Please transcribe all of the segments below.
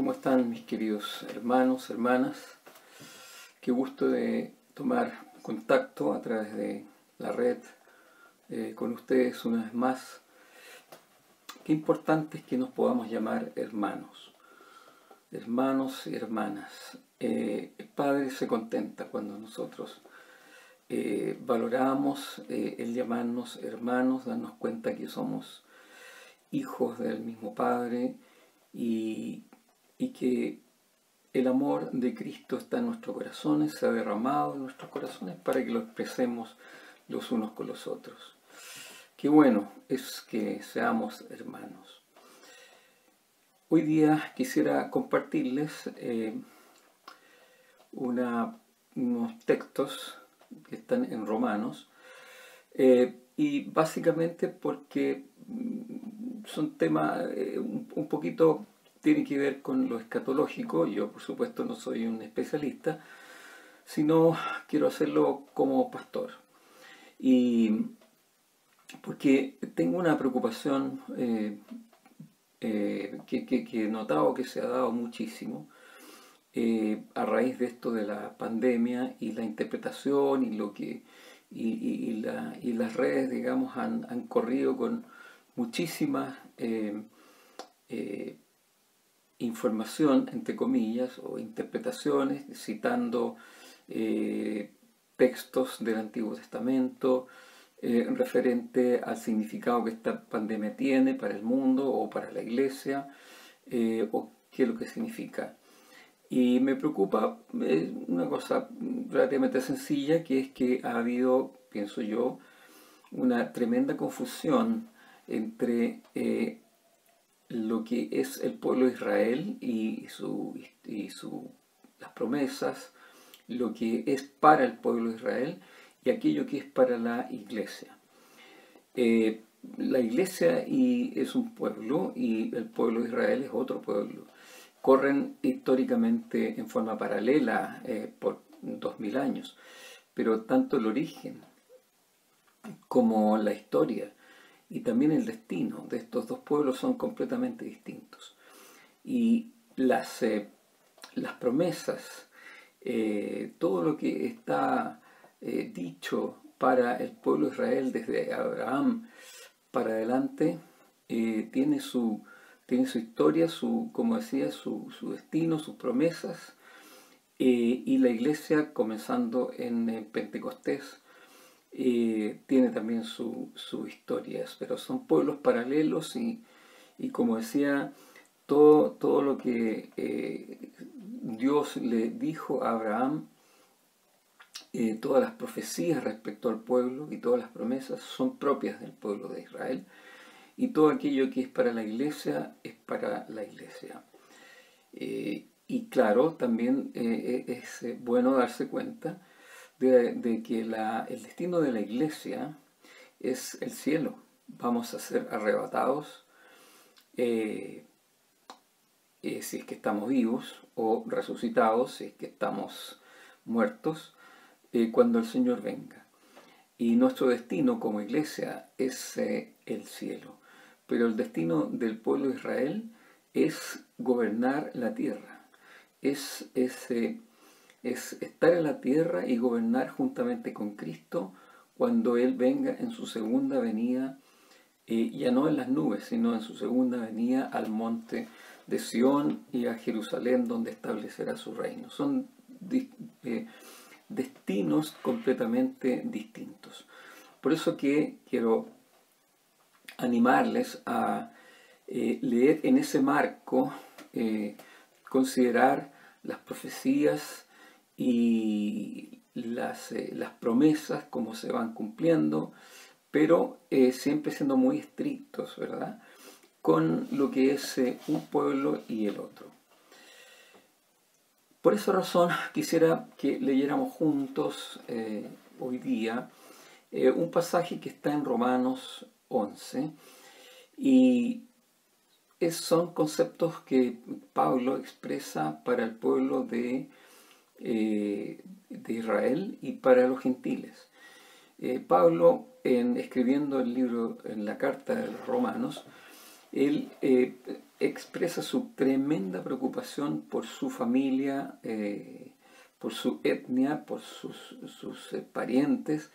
¿Cómo están mis queridos hermanos, hermanas? Qué gusto de tomar contacto a través de la red con ustedes una vez más. Qué importante es que nos podamos llamar hermanos, hermanos y hermanas. El Padre se contenta cuando nosotros valoramos el llamarnos hermanos, darnos cuenta que somos hijos del mismo Padre y que el amor de Cristo está en nuestros corazones, se ha derramado en nuestros corazones para que lo expresemos los unos con los otros. Qué bueno es que seamos hermanos. Hoy día quisiera compartirles unos textos que están en Romanos y básicamente porque son temas un poquito, tienen que ver con lo escatológico. Yo por supuesto no soy un especialista, sino quiero hacerlo como pastor. Y porque tengo una preocupación que he notado que se ha dado muchísimo a raíz de esto de la pandemia y la interpretación y lo que y las redes, digamos, han corrido con muchísimas información, entre comillas, o interpretaciones, citando textos del Antiguo Testamento referente al significado que esta pandemia tiene para el mundo o para la iglesia, o qué es lo que significa. Y me preocupa una cosa relativamente sencilla, que es que ha habido, pienso yo, una tremenda confusión entre lo que es el pueblo de Israel las promesas, lo que es para el pueblo de Israel y aquello que es para la iglesia. La iglesia es un pueblo y el pueblo de Israel es otro pueblo. Corren históricamente en forma paralela por 2000 años, pero tanto el origen como la historia y también el destino de estos dos pueblos son completamente distintos. Y las promesas, todo lo que está dicho para el pueblo de Israel desde Abraham para adelante, tiene su historia, como decía, su destino, sus promesas, y la iglesia, comenzando en Pentecostés, tiene también sus historias, pero son pueblos paralelos y como decía, todo lo que Dios le dijo a Abraham, todas las profecías respecto al pueblo y todas las promesas son propias del pueblo de Israel, y todo aquello que es para la iglesia es para la iglesia. Y claro, también es bueno darse cuenta de que el destino de la iglesia es el cielo. Vamos a ser arrebatados si es que estamos vivos, o resucitados si es que estamos muertos, cuando el Señor venga. Y nuestro destino como iglesia es el cielo. Pero el destino del pueblo de Israel es gobernar la tierra. Es estar en la tierra y gobernar juntamente con Cristo cuando Él venga en su segunda venida, ya no en las nubes, sino en su segunda venida al monte de Sión y a Jerusalén, donde establecerá su reino. Son destinos completamente distintos. Por eso que quiero animarles a leer en ese marco, considerar las profecías y las promesas, cómo se van cumpliendo, pero siempre siendo muy estrictos, ¿verdad?, con lo que es un pueblo y el otro. Por esa razón quisiera que leyéramos juntos hoy día un pasaje que está en Romanos 11, y son conceptos que Pablo expresa para el pueblo de Israel y para los gentiles. Pablo, escribiendo el libro, en la carta de los Romanos, él expresa su tremenda preocupación por su familia, por su etnia, por sus parientes,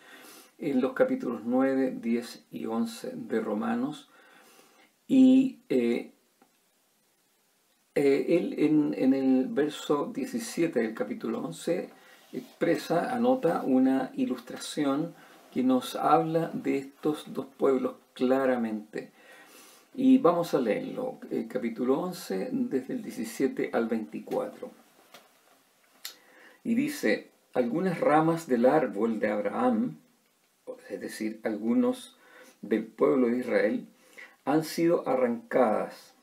en los capítulos 9, 10 y 11 de Romanos. Y él en el verso 17 del capítulo 11 anota una ilustración que nos habla de estos dos pueblos claramente. Y vamos a leerlo, el capítulo 11, desde el 17 al 24. Y dice: algunas ramas del árbol de Abraham, es decir, algunos del pueblo de Israel, han sido arrancadas,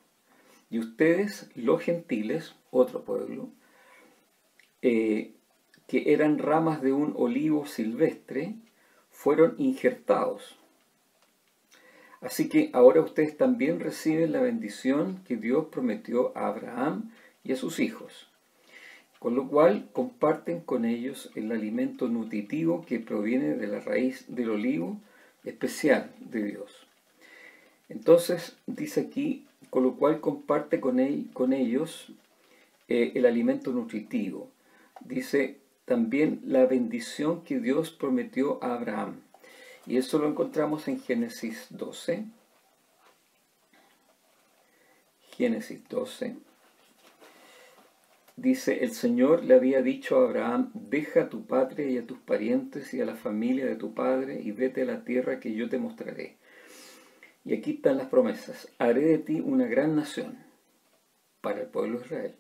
y ustedes, los gentiles, otro pueblo, que eran ramas de un olivo silvestre, fueron injertados. Así que ahora ustedes también reciben la bendición que Dios prometió a Abraham y a sus hijos, con lo cual comparten con ellos el alimento nutritivo que proviene de la raíz del olivo especial de Dios. Entonces dice aquí, con lo cual comparte con ellos el alimento nutritivo. Dice también la bendición que Dios prometió a Abraham. Y eso lo encontramos en Génesis 12. Génesis 12. Dice: el Señor le había dicho a Abraham: deja a tu patria y a tus parientes y a la familia de tu padre y vete a la tierra que yo te mostraré. Y aquí están las promesas: haré de ti una gran nación, para el pueblo de Israel.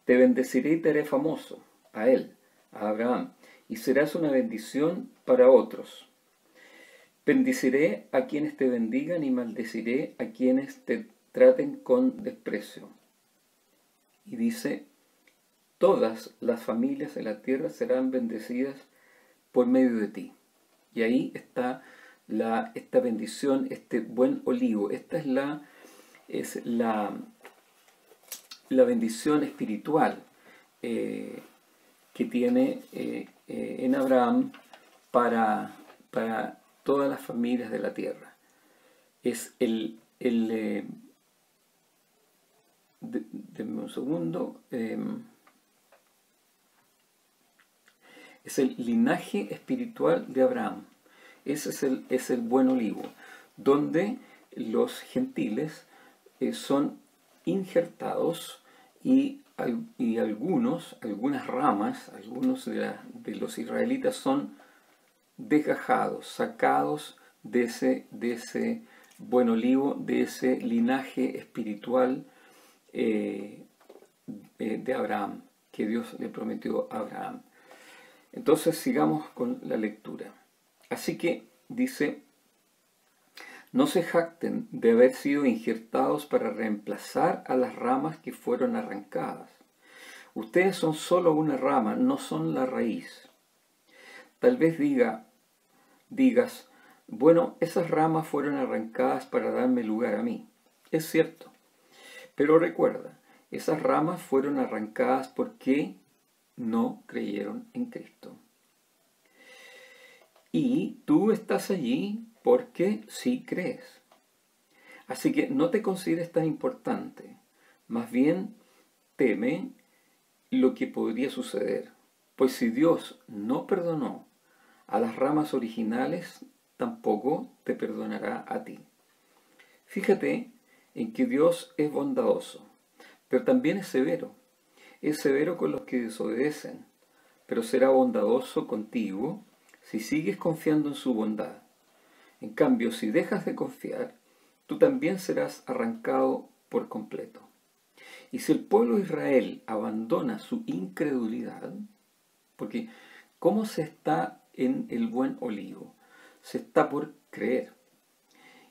Te bendeciré y te haré famoso, a él, a Abraham, y serás una bendición para otros. Bendeciré a quienes te bendigan y maldeciré a quienes te traten con desprecio. Y dice: todas las familias de la tierra serán bendecidas por medio de ti. Y ahí está esta bendición, este buen olivo. Esta es la bendición espiritual que tiene en Abraham para todas las familias de la tierra. Es denme un segundo. Es el linaje espiritual de Abraham. Ese es el buen olivo, donde los gentiles son injertados y algunas ramas, algunos de los israelitas son desgajados, sacados de ese buen olivo, de ese linaje espiritual de Abraham, que Dios le prometió a Abraham. Entonces sigamos con la lectura. Así que dice: no se jacten de haber sido injertados para reemplazar a las ramas que fueron arrancadas. Ustedes son solo una rama, no son la raíz. Tal vez digas: bueno, esas ramas fueron arrancadas para darme lugar a mí. Es cierto. Pero recuerda, esas ramas fueron arrancadas porque no creyeron en Cristo. Y tú estás allí porque sí crees. Así que no te consideres tan importante. Más bien, teme lo que podría suceder. Pues si Dios no perdonó a las ramas originales, tampoco te perdonará a ti. Fíjate en que Dios es bondadoso, pero también es severo. Es severo con los que desobedecen, pero será bondadoso contigo si sigues confiando en su bondad. En cambio, si dejas de confiar, tú también serás arrancado por completo. Y si el pueblo de Israel abandona su incredulidad, porque ¿cómo se está en el buen olivo? Se está por creer.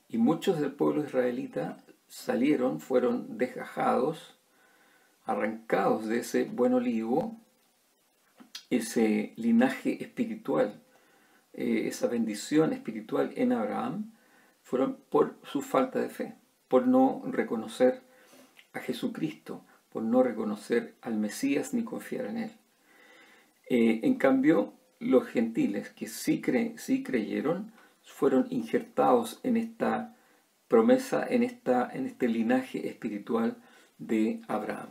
Y muchos del pueblo israelita fueron desgajados, arrancados de ese buen olivo, ese linaje espiritual, esa bendición espiritual en Abraham, fueron por su falta de fe, por no reconocer a Jesucristo, por no reconocer al Mesías ni confiar en él. En cambio, los gentiles que sí creyeron, fueron injertados en esta promesa en este linaje espiritual de Abraham.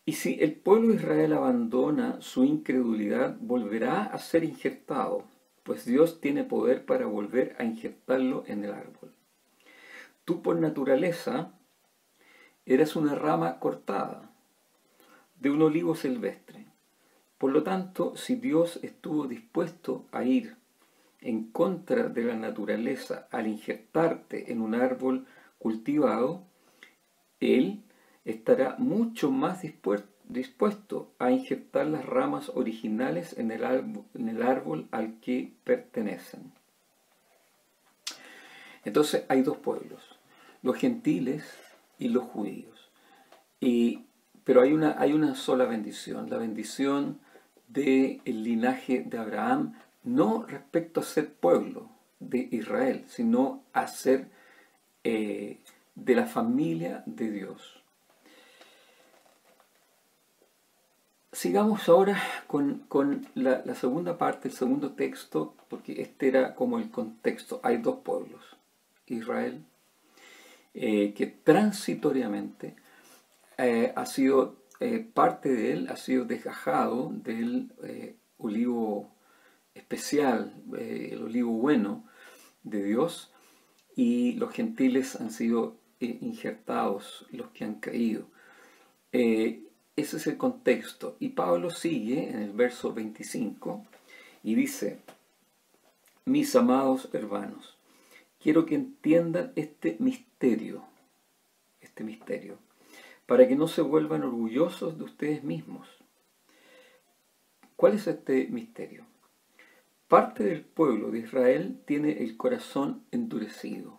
Y si el pueblo de Israel abandona su incredulidad, volverá a ser injertado, pues Dios tiene poder para volver a injertarlo en el árbol. Tú por naturaleza eras una rama cortada de un olivo silvestre. Por lo tanto, si Dios estuvo dispuesto a ir en contra de la naturaleza al injertarte en un árbol cultivado, Él estará mucho más dispuesto a injertar las ramas originales en el árbol al que pertenecen. Entonces hay dos pueblos, los gentiles y los judíos. Pero hay una sola bendición, la bendición del linaje de Abraham, no respecto a ser pueblo de Israel, sino a ser de la familia de Dios. Sigamos ahora con la segunda parte, el segundo texto, porque este era como el contexto. Hay dos pueblos, Israel, que transitoriamente ha sido parte de él, ha sido desgajado del olivo especial, el olivo bueno de Dios, y los gentiles han sido injertados, los que han creído. Ese es el contexto. Y Pablo sigue en el verso 25 y dice: mis amados hermanos, quiero que entiendan este misterio, para que no se vuelvan orgullosos de ustedes mismos. ¿Cuál es este misterio? Parte del pueblo de Israel tiene el corazón endurecido.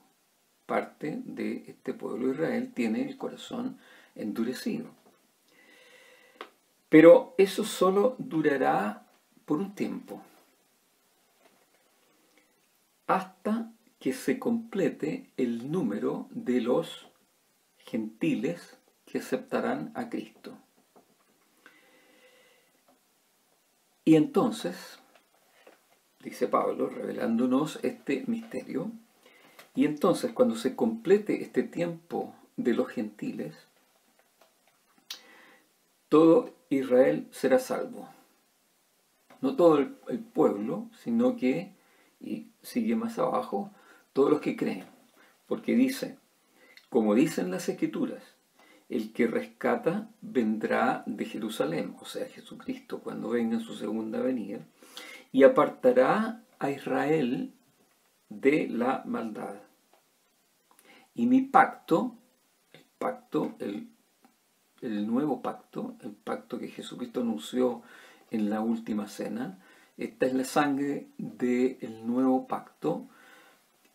Parte de este pueblo de Israel tiene el corazón endurecido. Pero eso solo durará por un tiempo, hasta que se complete el número de los gentiles que aceptarán a Cristo. Y entonces, dice Pablo, revelándonos este misterio, y entonces cuando se complete este tiempo de los gentiles, todo Israel será salvo. No todo el pueblo, sino que, y sigue más abajo, todos los que creen. Porque dice, como dicen las Escrituras, el que rescata vendrá de Jerusalén, o sea, Jesucristo, cuando venga en su segunda venida, y apartará a Israel de la maldad. Y mi pacto, el nuevo pacto, el pacto que Jesucristo anunció en la última cena, esta es la sangre del nuevo pacto,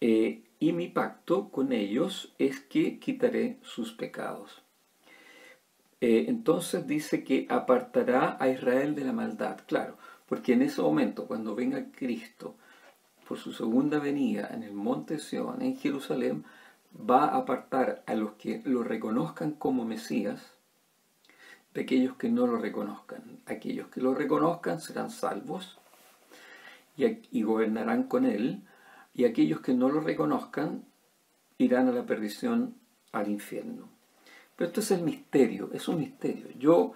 y mi pacto con ellos es que quitaré sus pecados. Entonces dice que apartará a Israel de la maldad, claro, porque en ese momento, cuando venga Cristo por su segunda venida en el monte Sión, en Jerusalén, va a apartar a los que lo reconozcan como Mesías de aquellos que no lo reconozcan. Aquellos que lo reconozcan serán salvos y gobernarán con él, y aquellos que no lo reconozcan irán a la perdición, al infierno. Pero esto es el misterio, es un misterio. Yo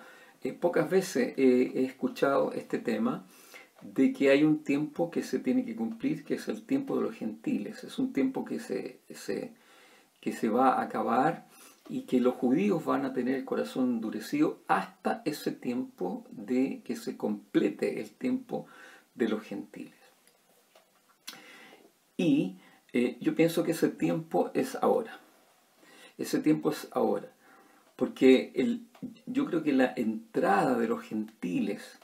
pocas veces he escuchado este tema de que hay un tiempo que se tiene que cumplir, que es el tiempo de los gentiles. Es un tiempo que se va a acabar y que los judíos van a tener el corazón endurecido hasta ese tiempo de que se complete el tiempo de los gentiles. Y yo pienso que ese tiempo es ahora. Ese tiempo es ahora. Porque yo creo que la entrada de los gentiles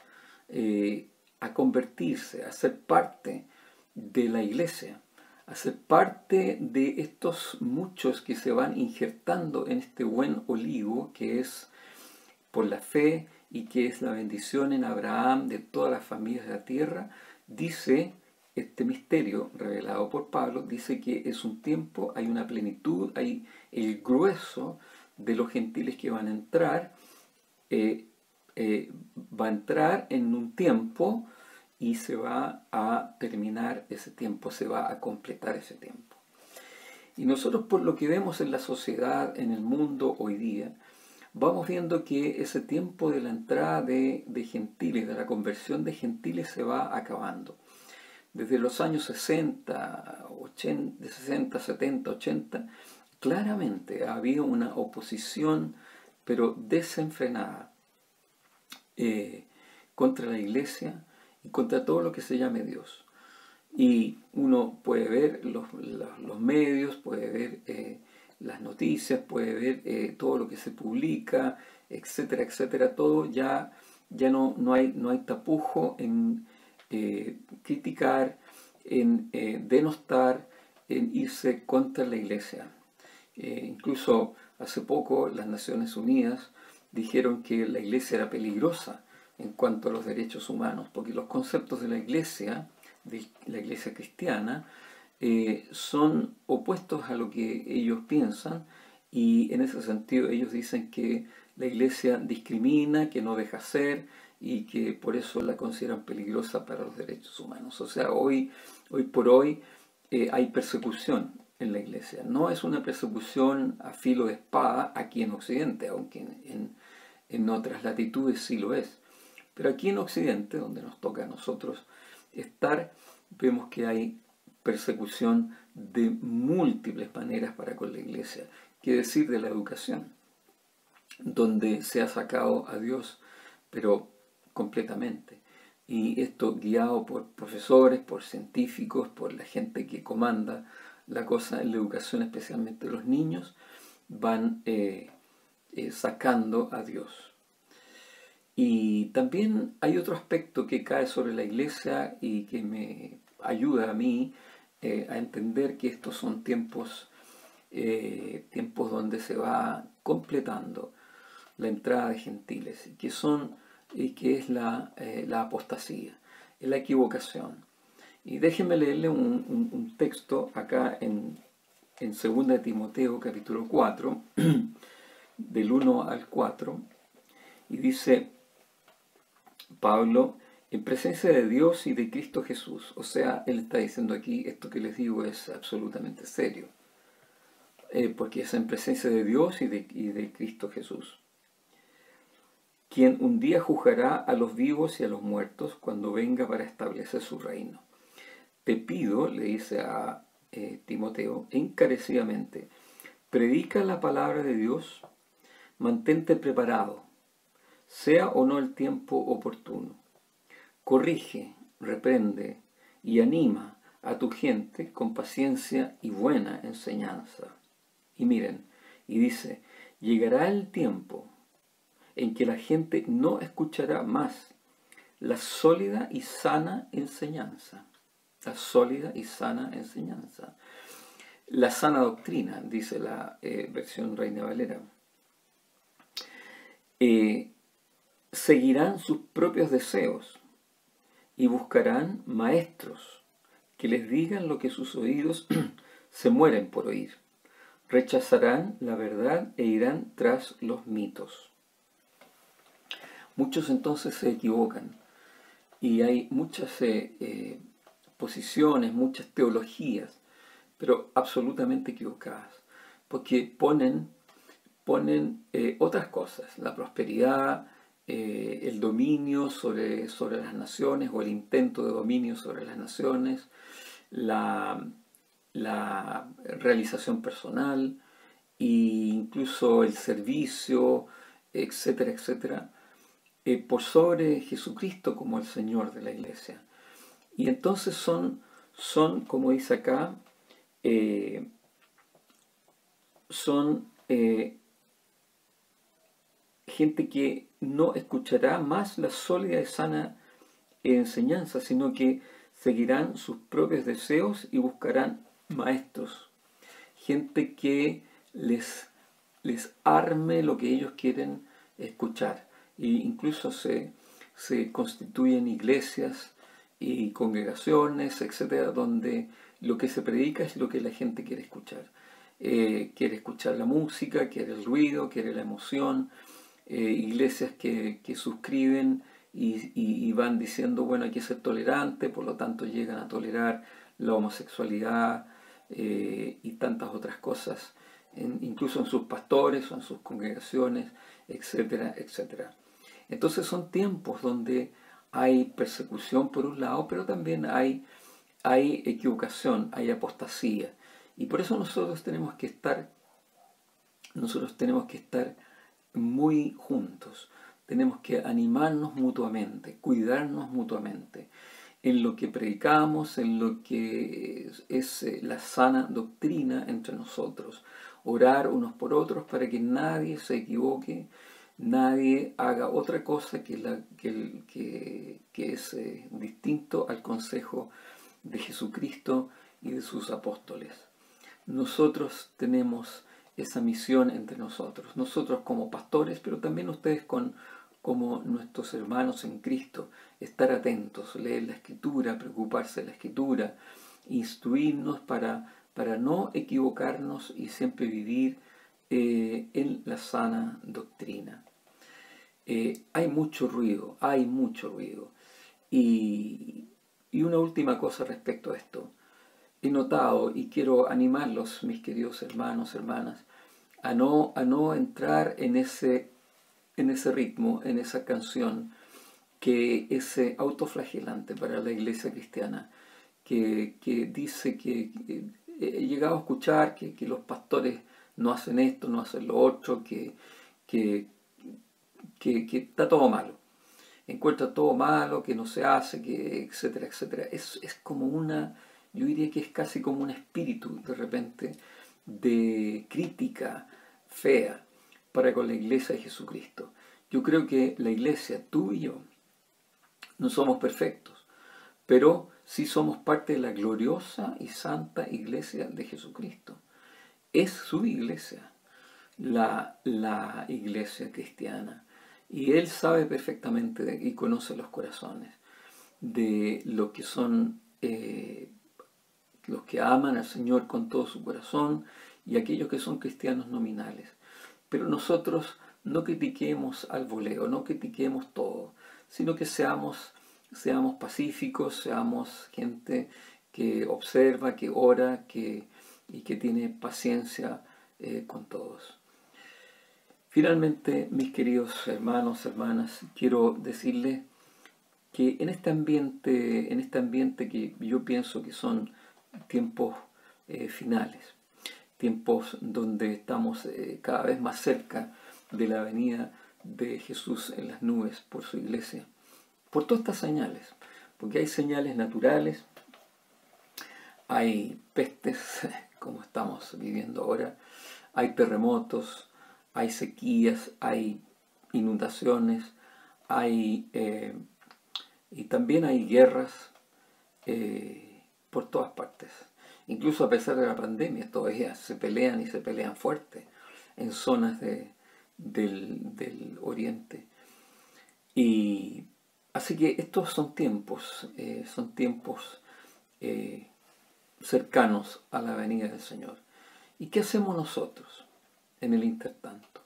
a convertirse, a ser parte de la iglesia, a ser parte de estos muchos que se van injertando en este buen olivo que es por la fe y que es la bendición en Abraham de todas las familias de la tierra, dice este misterio revelado por Pablo, dice que es un tiempo, hay una plenitud, hay el grueso de los gentiles que van a entrar, va a entrar en un tiempo y se va a terminar ese tiempo, se va a completar ese tiempo. Y nosotros por lo que vemos en la sociedad, en el mundo hoy día, vamos viendo que ese tiempo de la entrada de gentiles, de la conversión de gentiles se va acabando. Desde los años 60, 80, 60, 70, 80, claramente ha habido una oposición, pero desenfrenada, eh, contra la iglesia y contra todo lo que se llame Dios. Y uno puede ver los medios, puede ver las noticias, puede ver todo lo que se publica, etcétera, etcétera. Todo ya no hay tapujo en criticar, en denostar, en irse contra la iglesia. Incluso hace poco las Naciones Unidas dijeron que la iglesia era peligrosa en cuanto a los derechos humanos, porque los conceptos de la iglesia cristiana, son opuestos a lo que ellos piensan, y en ese sentido ellos dicen que la iglesia discrimina, que no deja ser, y que por eso la consideran peligrosa para los derechos humanos. O sea, hoy por hoy hay persecución en la iglesia. No es una persecución a filo de espada aquí en Occidente, aunque en otras latitudes sí lo es. Pero aquí en Occidente, donde nos toca a nosotros estar, vemos que hay persecución de múltiples maneras para con la iglesia. ¿Qué decir de la educación? Donde se ha sacado a Dios, pero completamente. Y esto guiado por profesores, por científicos, por la gente que comanda la cosa en la educación, especialmente los niños, van sacando a Dios. Y también hay otro aspecto que cae sobre la iglesia y que me ayuda a mí a entender que estos son tiempos donde se va completando la entrada de gentiles, que es la apostasía, es la equivocación. Y déjenme leerle un texto acá en 2 de Timoteo capítulo 4, del 1 al 4, y dice Pablo: en presencia de Dios y de Cristo Jesús. O sea, él está diciendo aquí, esto que les digo es absolutamente serio, porque es en presencia de Dios y de Cristo Jesús, quien un día juzgará a los vivos y a los muertos cuando venga para establecer su reino. Te pido, le dice a Timoteo, encarecidamente, predica la palabra de Dios, mantente preparado, sea o no el tiempo oportuno. Corrige, reprende y anima a tu gente con paciencia y buena enseñanza. Y miren, y dice, llegará el tiempo en que la gente no escuchará más la sólida y sana enseñanza. La sólida y sana enseñanza. La sana doctrina, dice la versión Reina Valera. Seguirán sus propios deseos y buscarán maestros que les digan lo que sus oídos se mueren por oír. Rechazarán la verdad e irán tras los mitos. Muchos entonces se equivocan y hay muchas posiciones, muchas teologías, pero absolutamente equivocadas, porque ponen otras cosas, la prosperidad, el dominio sobre las naciones, o el intento de dominio sobre las naciones, la realización personal e incluso el servicio, etcétera, etcétera, por sobre Jesucristo como el Señor de la iglesia. Y entonces son como dice acá, son gente que no escuchará más la sólida y sana enseñanza, sino que seguirán sus propios deseos y buscarán maestros, gente que les arme lo que ellos quieren escuchar. E incluso se constituyen iglesias y congregaciones, etcétera, donde lo que se predica es lo que la gente quiere escuchar. Quiere escuchar la música, quiere el ruido, quiere la emoción. Iglesias que suscriben y van diciendo, bueno, hay que ser tolerante, por lo tanto llegan a tolerar la homosexualidad, y tantas otras cosas, incluso en sus pastores o en sus congregaciones, etcétera, etcétera. Entonces son tiempos donde hay persecución por un lado, pero también hay equivocación, hay apostasía. Y por eso nosotros tenemos que estar muy juntos. Tenemos que animarnos mutuamente, cuidarnos mutuamente en lo que predicamos, en lo que es la sana doctrina entre nosotros. Orar unos por otros para que nadie se equivoque, nadie haga otra cosa que es distinto al consejo de Jesucristo y de sus apóstoles. Nosotros tenemos esa misión entre nosotros como pastores, pero también ustedes como nuestros hermanos en Cristo, estar atentos, leer la Escritura, preocuparse de la Escritura, instruirnos para no equivocarnos y siempre vivir en la sana doctrina. Hay mucho ruido, hay mucho ruido. Y una última cosa respecto a esto. He notado y quiero animarlos, mis queridos hermanos, hermanas, a no entrar en ese ritmo, en esa canción que es autoflagelante para la iglesia cristiana, que dice que he llegado a escuchar que los pastores no hacen esto, no hacen lo otro, que, que está todo malo. Encuentra todo malo, que no se hace, que etcétera, etcétera. Es como yo diría que es casi como un espíritu de repente de crítica fea para con la iglesia de Jesucristo. Yo creo que la iglesia, tú y yo, no somos perfectos, pero sí somos parte de la gloriosa y santa iglesia de Jesucristo. Es su iglesia, la iglesia cristiana. Y Él sabe perfectamente y conoce los corazones de los que son los que aman al Señor con todo su corazón y aquellos que son cristianos nominales. Pero nosotros no critiquemos al voleo, no critiquemos todo, sino que seamos pacíficos, seamos gente que observa, que ora y que tiene paciencia con todos. Finalmente, mis queridos hermanos, hermanas, quiero decirles que en este ambiente que yo pienso que son tiempos finales, tiempos donde estamos cada vez más cerca de la venida de Jesús en las nubes por su iglesia, por todas estas señales, porque hay señales naturales, hay pestes como estamos viviendo ahora, hay terremotos, hay sequías, hay inundaciones, y también hay guerras por todas partes. Incluso a pesar de la pandemia, todavía se pelean y se pelean fuerte en zonas del oriente. Y así que estos son tiempos cercanos a la venida del Señor. ¿Y qué hacemos nosotros en el intertanto?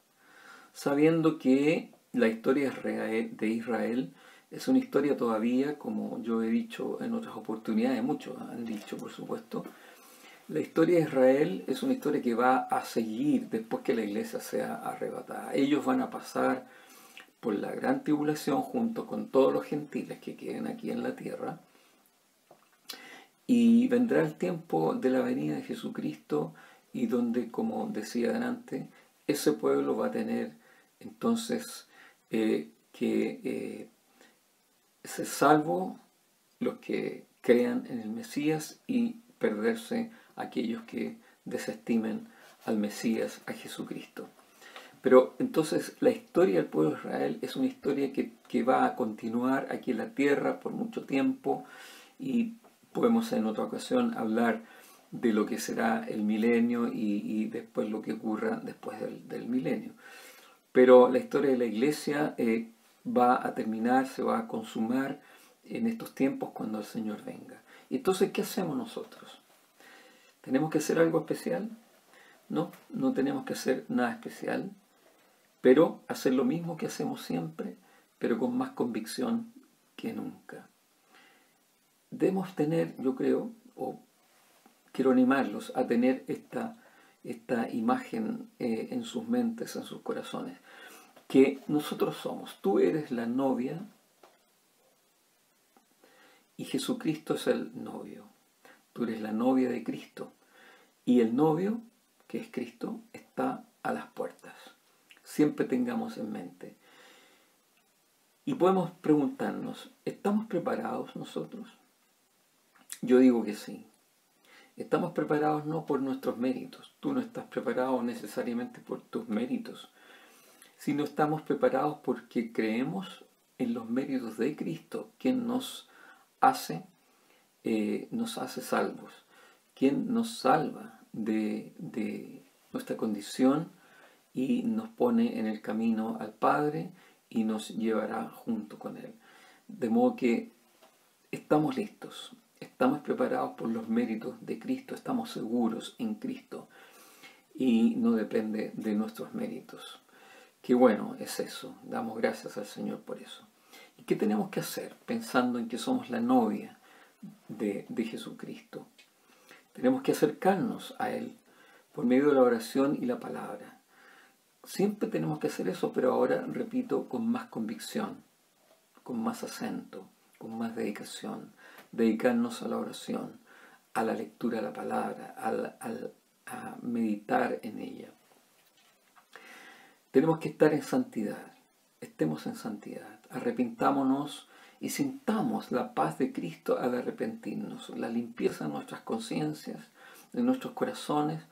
Sabiendo que la historia de Israel es una historia todavía, como yo he dicho en otras oportunidades, muchos han dicho por supuesto, la historia de Israel es una historia que va a seguir después que la iglesia sea arrebatada. Ellos van a pasar por la gran tribulación junto con todos los gentiles que queden aquí en la tierra. Y vendrá el tiempo de la venida de Jesucristo y donde, como decía adelante, ese pueblo va a tener entonces que ser salvo los que crean en el Mesías y perderse aquellos que desestimen al Mesías, a Jesucristo. Pero entonces la historia del pueblo de Israel es una historia que va a continuar aquí en la tierra por mucho tiempo y podemos en otra ocasión hablar de lo que será el milenio y después lo que ocurra después del milenio. Pero la historia de la iglesia va a terminar, se va a consumar en estos tiempos cuando el Señor venga. Y entonces, ¿qué hacemos nosotros? ¿Tenemos que hacer algo especial? No, no tenemos que hacer nada especial, pero hacer lo mismo que hacemos siempre, pero con más convicción que nunca. Debemos tener, yo creo, o quiero animarlos a tener esta imagen en sus mentes, en sus corazones, que nosotros somos, tú eres la novia y Jesucristo es el novio, tú eres la novia de Cristo y el novio, que es Cristo, está a las puertas. Siempre tengamos en mente. Y podemos preguntarnos, ¿estamos preparados nosotros? Yo digo que sí. Estamos preparados no por nuestros méritos. Tú no estás preparado necesariamente por tus méritos, sino estamos preparados porque creemos en los méritos de Cristo, quien nos hace salvos, quien nos salva de nuestra condición y nos pone en el camino al Padre y nos llevará junto con Él. De modo que estamos listos, estamos preparados por los méritos de Cristo, estamos seguros en Cristo y no depende de nuestros méritos. Qué bueno es eso, damos gracias al Señor por eso. ¿Y qué tenemos que hacer pensando en que somos la novia de Jesucristo? Tenemos que acercarnos a Él por medio de la oración y la palabra. Siempre tenemos que hacer eso, pero ahora, repito, con más convicción, con más acento, con más dedicación. Dedicarnos a la oración, a la lectura de la palabra, a meditar en ella. Tenemos que estar en santidad, estemos en santidad, arrepintámonos y sintamos la paz de Cristo al arrepentirnos, la limpieza de nuestras conciencias, de nuestros corazones,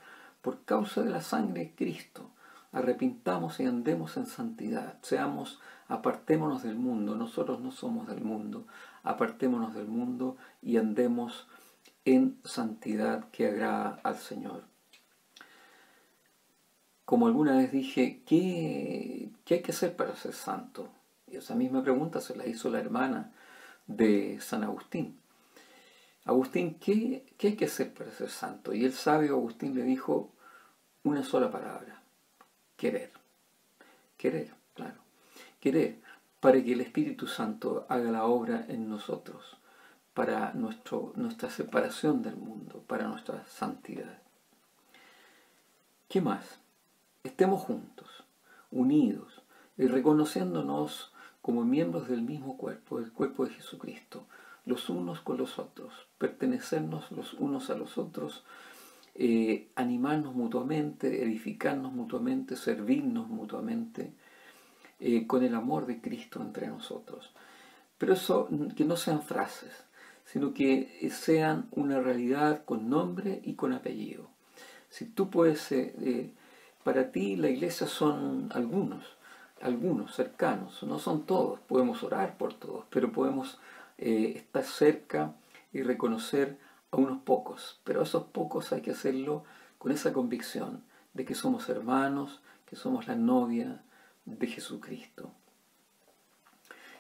por causa de la sangre de Cristo. Arrepintamos y andemos en santidad, apartémonos del mundo, nosotros no somos del mundo, apartémonos del mundo y andemos en santidad que agrada al Señor. Como alguna vez dije, ¿qué hay que hacer para ser santo? Y esa misma pregunta se la hizo la hermana de San Agustín. Agustín, ¿qué hay que hacer para ser santo? Y el sabio Agustín le dijo una sola palabra: querer. Querer, claro. Querer, para que el Espíritu Santo haga la obra en nosotros, para nuestra separación del mundo, para nuestra santidad. ¿Qué más? Estemos juntos, unidos y reconociéndonos como miembros del mismo cuerpo, del cuerpo de Jesucristo, los unos con los otros, pertenecernos los unos a los otros, animarnos mutuamente, edificarnos mutuamente, servirnos mutuamente, con el amor de Cristo entre nosotros. Pero eso, que no sean frases, sino que sean una realidad con nombre y con apellido. Si tú puedes, para ti la iglesia son algunos cercanos, no son todos, podemos orar por todos, pero podemos estar cerca y reconocer a unos pocos, pero a esos pocos hay que hacerlo con esa convicción de que somos hermanos, que somos la novia de Jesucristo.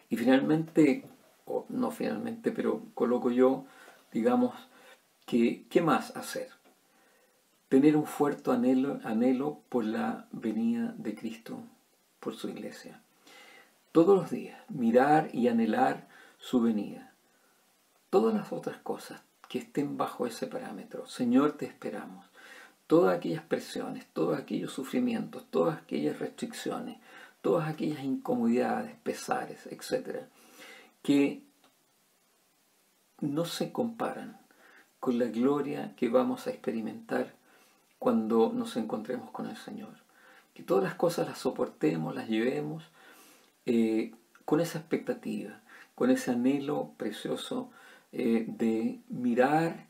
Y finalmente, o no finalmente, pero coloco yo, digamos, que ¿qué más hacer? Tener un fuerte anhelo por la venida de Cristo, por su iglesia. Todos los días, mirar y anhelar su venida. Todas las otras cosas que estén bajo ese parámetro, Señor, te esperamos. Todas aquellas presiones, todos aquellos sufrimientos, todas aquellas restricciones, todas aquellas incomodidades, pesares, etc., que no se comparan con la gloria que vamos a experimentar cuando nos encontremos con el Señor. Que todas las cosas las soportemos, las llevemos con esa expectativa, con ese anhelo precioso de mirar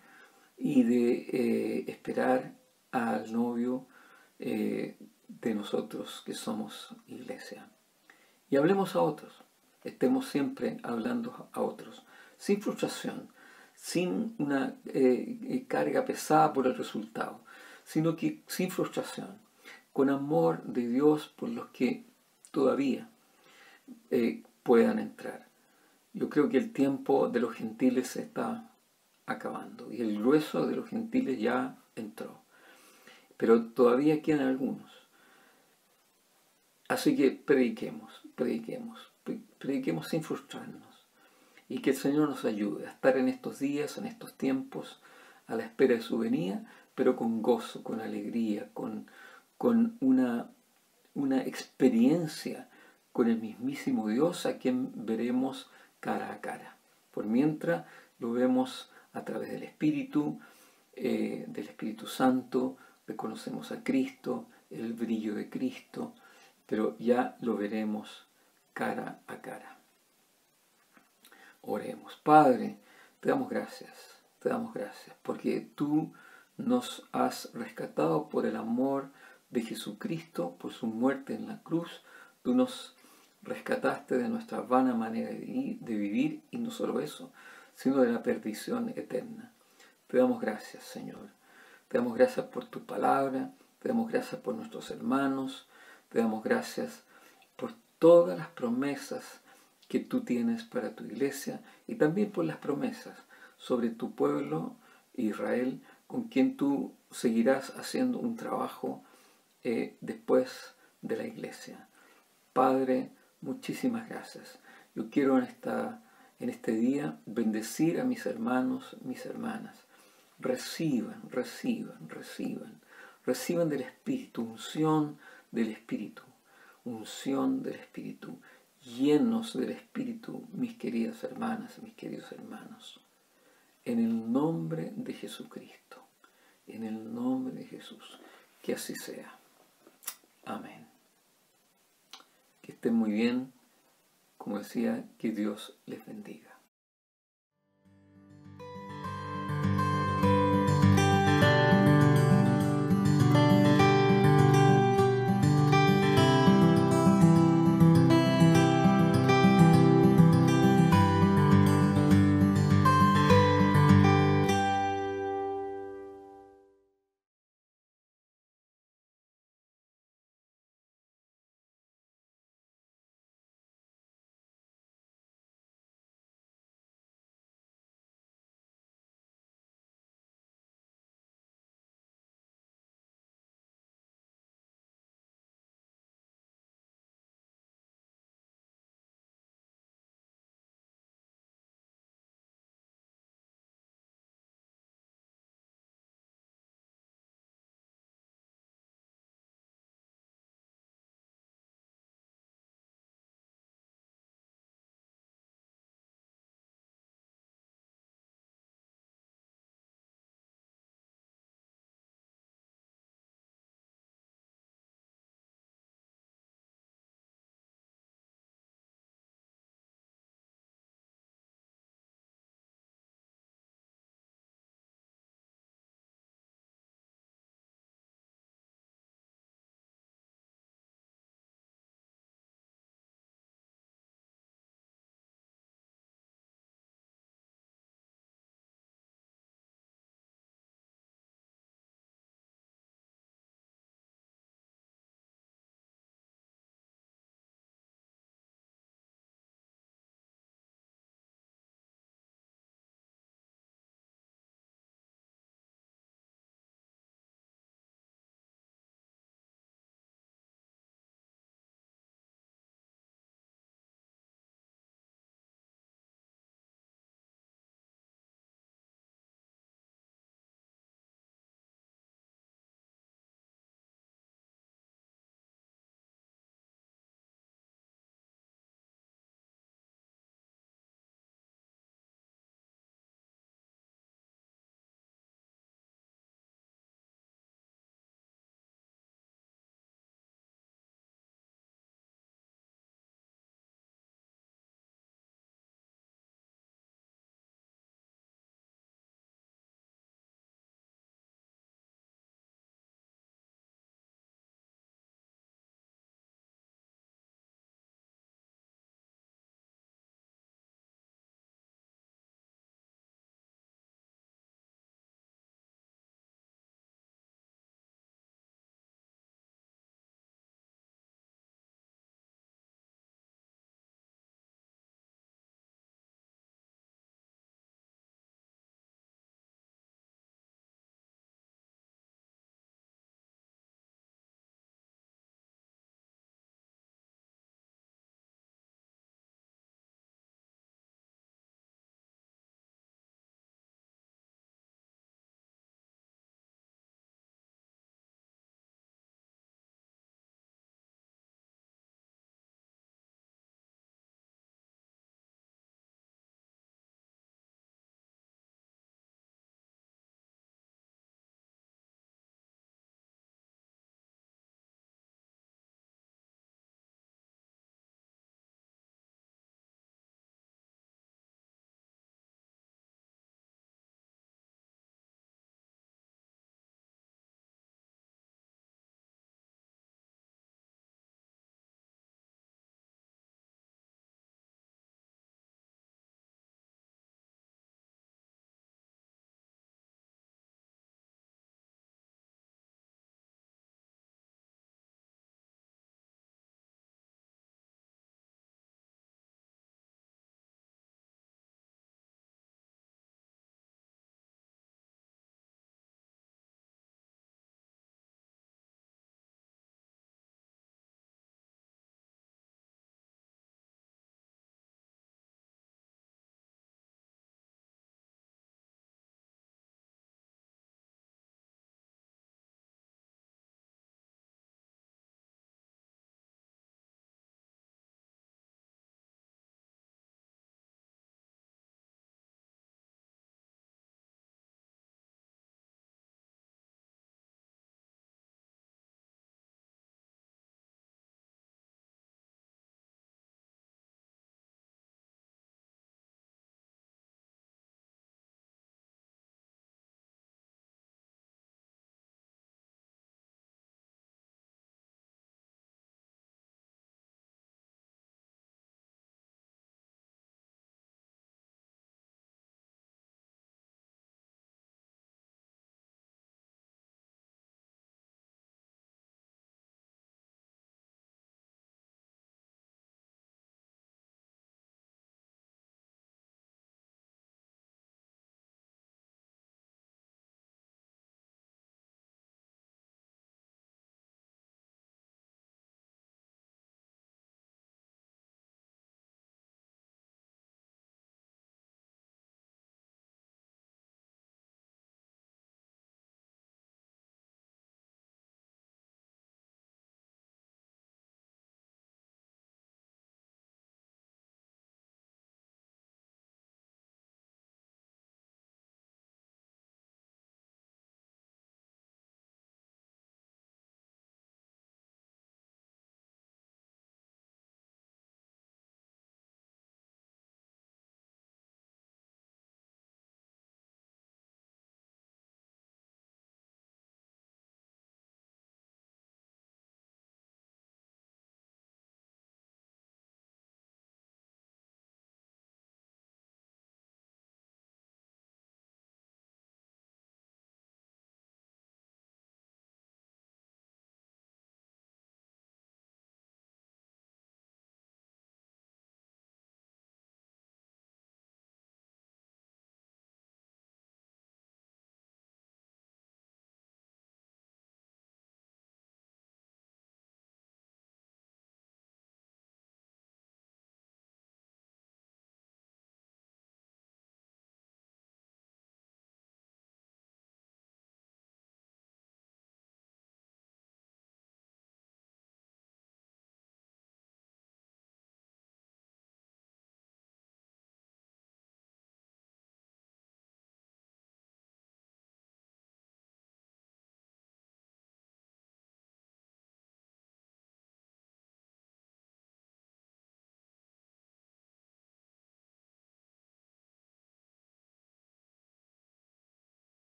y de esperar al novio de nosotros que somos iglesia. Y hablemos a otros, estemos siempre hablando a otros, sin frustración, sin una carga pesada por el resultado, sino que sin frustración, con amor de Dios por los que todavía puedan entrar. Yo creo que el tiempo de los gentiles se está acabando y el grueso de los gentiles ya entró, pero todavía quedan algunos. Así que prediquemos sin frustrarnos y que el Señor nos ayude a estar en estos días, en estos tiempos, a la espera de su venida, pero con gozo, con alegría, con una experiencia con el mismísimo Dios a quien veremos cara a cara. Por mientras lo vemos a través del Espíritu Santo, reconocemos a Cristo, el brillo de Cristo, pero ya lo veremos cara a cara. Oremos. Padre, te damos gracias, porque tú nos has rescatado por el amor de Jesucristo, por su muerte en la cruz. Tú nos rescataste de nuestra vana manera de vivir, y no solo eso, sino de la perdición eterna. Te damos gracias, Señor. Te damos gracias por tu palabra, te damos gracias por nuestros hermanos, te damos gracias por todas las promesas que tú tienes para tu iglesia y también por las promesas sobre tu pueblo Israel, con quien tú seguirás haciendo un trabajo después de la iglesia. Padre, muchísimas gracias. Yo quiero en este día bendecir a mis hermanos, mis hermanas. Reciban del Espíritu, unción del Espíritu, llenos del Espíritu, mis queridas hermanas, mis queridos hermanos. En el nombre de Jesucristo, en el nombre de Jesús, que así sea. Amén. Que estén muy bien, como decía, que Dios les bendiga.